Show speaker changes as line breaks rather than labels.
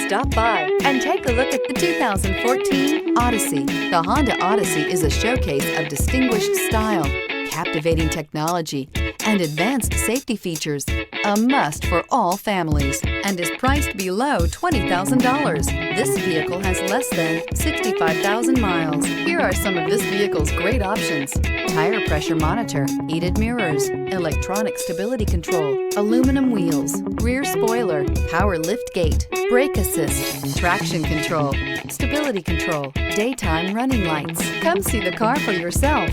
Stop by and take a look at the 2014 Odyssey. The Honda Odyssey is a showcase of distinguished style, captivating technology, and advanced safety features. A must for all families and is priced below $20,000. This vehicle has less than 65,000 miles. Here are some of this vehicle's great options: tire pressure monitor, heated mirrors, electronic stability control, aluminum wheels, rear spoiler, power lift gate, brake assist, traction control, stability control, daytime running lights. Come see the car for yourself.